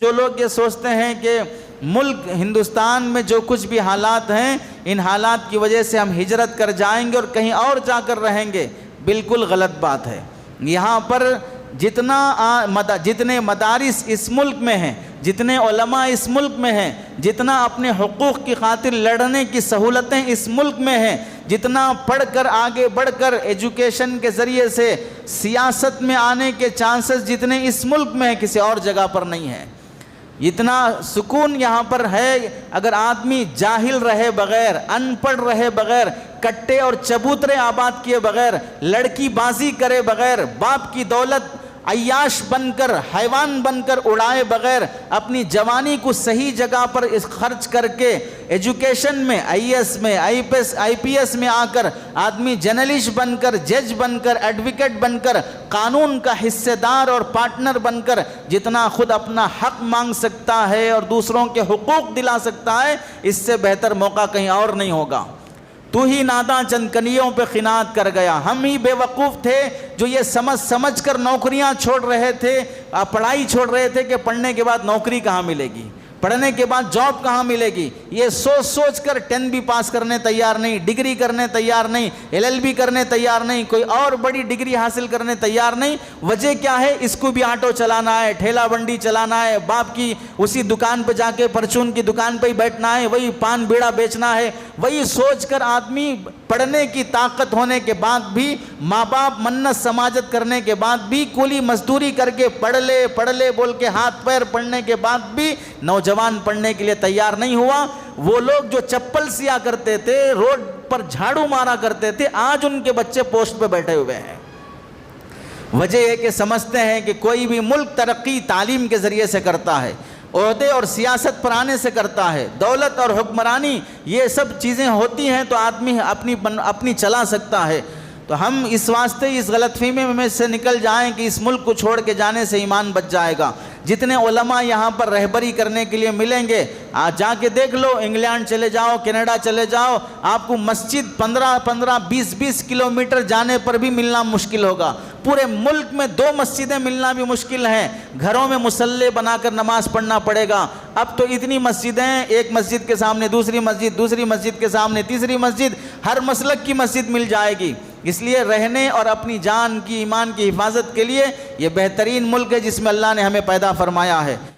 जो लोग ये सोचते हैं कि मुल्क हिंदुस्तान में जो कुछ भी हालात हैं, इन हालात की वजह से हम हिजरत कर जाएंगे और कहीं और जाकर रहेंगे, बिल्कुल गलत बात है। यहाँ पर जितने मदारिस इस मुल्क में हैं, जितने उलमा इस मुल्क में हैं, जितना अपने हुकूक़ की खातिर लड़ने की सहूलतें इस मुल्क में हैं, जितना पढ़कर आगे बढ़कर एजुकेशन के ज़रिए से सियासत में आने के चांसेस जितने इस मुल्क में हैं, किसी और जगह पर नहीं है। इतना सुकून यहाँ पर है। अगर आदमी जाहिल रहे बग़ैर, अनपढ़ रहे बग़ैर, कट्टे और चबूतरे आबाद किए बग़ैर, लड़की बाजी करे बग़ैर, बाप की दौलत अय्याश बनकर, हैवान बनकर उड़ाए बग़ैर, अपनी जवानी को सही जगह पर इस खर्च करके एजुकेशन में, आईएएस में, आईपीएस में आकर आदमी जर्नलिस्ट बनकर, जज बनकर, एडवोकेट बनकर, कानून का हिस्सेदार और पार्टनर बनकर जितना खुद अपना हक मांग सकता है और दूसरों के हुकूक दिला सकता है, इससे बेहतर मौका कहीं और नहीं होगा। तू ही नादा चंद कनियों पे खिनात कर गया। हम ही बेवकूफ़ थे जो ये समझ कर नौकरियां छोड़ रहे थे, पढ़ाई छोड़ रहे थे कि पढ़ने के बाद नौकरी कहाँ मिलेगी, पढ़ने के बाद जॉब कहाँ मिलेगी। ये सोच कर 10 भी पास करने तैयार नहीं, डिग्री करने तैयार नहीं, LLB करने तैयार नहीं, कोई और बड़ी डिग्री हासिल करने तैयार नहीं। वजह क्या है? इसको भी ऑटो चलाना है, ठेला बंडी चलाना है, बाप की उसी दुकान पे जाके परचून की दुकान पे ही बैठना है, वही पान बीड़ा बेचना है। वही सोच कर आदमी पढ़ने की ताकत होने के बाद भी, माँ बाप मन्नत समाजत करने के बाद भी, कुली मजदूरी करके पढ़ ले बोल के हाथ पैर पढ़ने के बाद भी नौजवान पढ़ने के लिए तैयार नहीं हुआ। वो लोग जो चप्पल सिया करते थे, रोड पर झाड़ू मारा करते थे, आज उनके बच्चे पोस्ट पे बैठे हुए हैं। वजह है कि समझते हैं कि कोई भी मुल्क तरक्की तालीम के ज़रिए से करता है, ओहदे और सियासत पर आने से करता है, दौलत और हुक्मरानी ये सब चीज़ें होती हैं तो आदमी अपनी चला सकता है। तो हम इस वास्ते इस गलतफहमी में से निकल जाएं कि इस मुल्क को छोड़ के जाने से ईमान बच जाएगा। जितने उलमा यहाँ पर रहबरी करने के लिए मिलेंगे, आज जाके देख लो, इंग्लैंड चले जाओ, कनाडा चले जाओ, आपको मस्जिद 15-15, 20-20 किलोमीटर जाने पर भी मिलना मुश्किल होगा। पूरे मुल्क में 2 मस्जिदें मिलना भी मुश्किल हैं। घरों में मुसल्ले बनाकर नमाज पढ़ना पड़ेगा। अब तो इतनी मस्जिदें, एक मस्जिद के सामने दूसरी मस्जिद, दूसरी मस्जिद के सामने तीसरी मस्जिद, हर मसलक की मस्जिद मिल जाएगी। इसलिए रहने और अपनी जान की, ईमान की हिफाजत के लिए ये बेहतरीन मुल्क है जिसमें अल्लाह ने हमें पैदा फरमाया है।